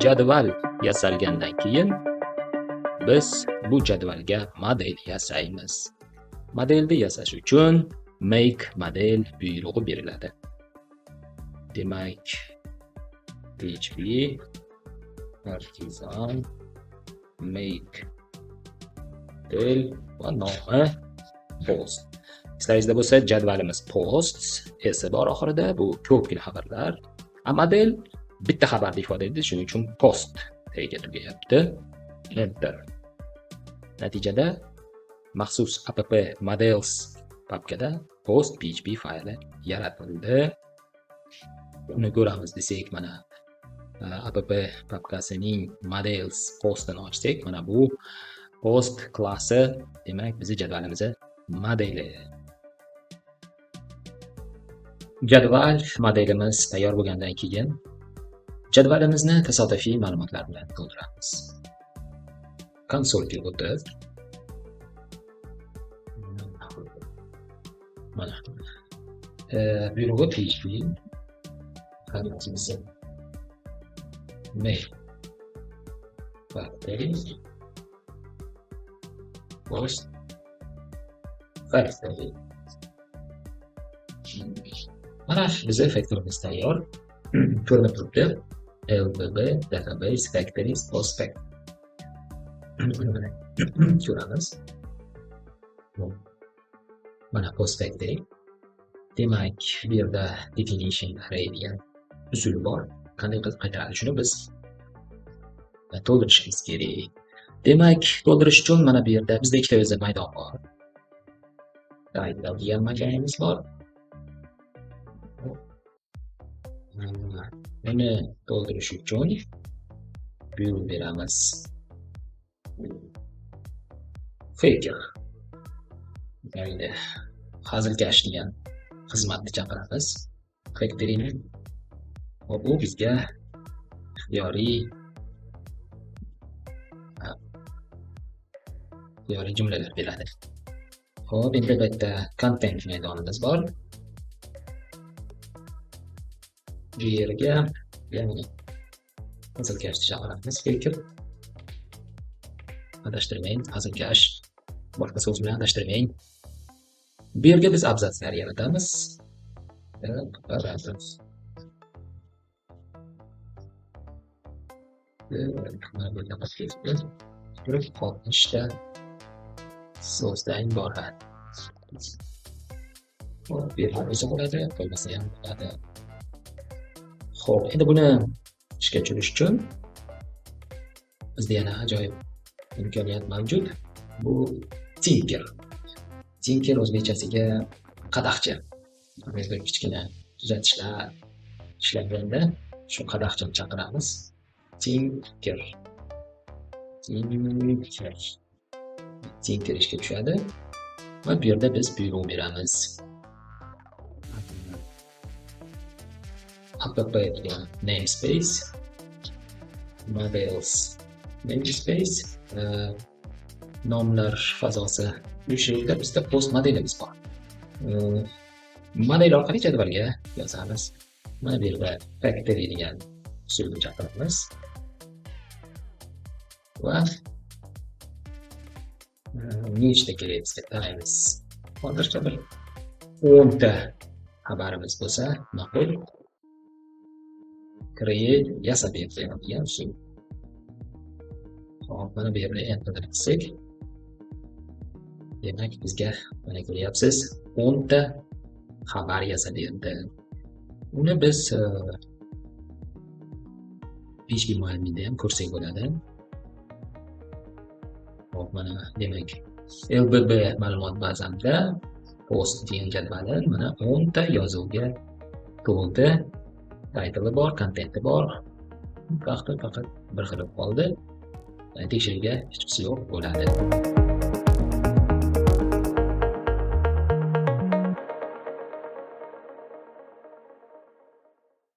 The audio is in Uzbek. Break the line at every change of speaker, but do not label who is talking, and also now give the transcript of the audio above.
jadval yasalgandan keyin biz bu jadvalga model yasaymiz. Modelni yasash uchun make model buyrug'i beriladi. Demak, PHP artisan make model va nomi post. Sizlaringizda bo'lsa jadvalimiz posts esi bor oxirida, bu ko'pgina xabarlar. Model bitta xabarni ifoda etadi, shuning uchun post deya turyapti. Enter. Natijada maxsus app models papkada post php fayli yaratildi. Uni ko'ramiz desak, mana app papkasining models postini ochsak, mana bu post klassi, demak bizning jadvalimiz modeli. Jadval modelimiz tayyor bo'lgandan keyin jadvalimizni tasodifiy ma'lumotlar bilan to'ldiramiz. Konsolga o'tib, mana buyrug'i PHP artisan make factory post factory. Mana bizning factoryimiz tayyor. Ko'rinib turibdi. LBB database factories post factory. Ko'ramiz. Mana post factory. Demak, bu yerda definition array degan usul bor. Qanday qilib qaytaradi shuni biz to'ldirishimiz kerak. Demak, to'ldirish uchun mana bu yerda bizda ikkita o'zi maydon bor. Title degan maydonimiz bor. Buni to'ldirish uchun buyruq beramiz. Figure. Mayli. Hazilkash degan xizmatni chaqiramiz. Factoryni. Va bu bizga ixtiyoriy jumlalar beradi. Xo'p, endi bitta content maydonimiz bor. Bu yerga ya'ni hazilkashni chaqiramiz. Figure. Adashtirmang, hazilkash. Boshqa so'z bilan adashtirmang. Bu yerga biz abzatslar yaratamiz. Oltmishta so'zdan iborat. Bu yerga o'zi bo'ladi, bo'lmasa ham bo'ladi. Xo'p, endi buni ishga tushirish uchun bizda yana ajoyib imkoniyat mavjud. Bu tinker. Tinker o'zbekchasiga qadaqcha. Bir kichkina tuzatishlar ishlanganda shu qadaqchani chaqiramiz. Tinker. Tinker ishga tushadi. Va bu yerda biz buyruq beramiz. App degan namespace, models namespace, nomlar fazosi. Bu yerda bizda post modelimiz bor. Model orqali jadvalga yozamiz. Mana bu yerda factory degan usulni chaqiramiz. Va nechta kerak bizga taraymiz. Hozircha bir 10 ta xabarimiz bo'lsa ma'qul. Create yasab beradigan usul. Hop, mana bu yerda enter qilsak, demak bizga mana ko'ryapsiz 10 ta xabar yasab berdi. Uni biz PHP muallimida ham ko'rsak bo'ladi. Hop, mana demak LBB ma'lumot bazamda post degan jadvali mana 10 ta yozuvga to'ldi. Title bor, contenti bor. Faqat bir xil qoldi. Tekshirishga hech narsa yo'q bo'ladi.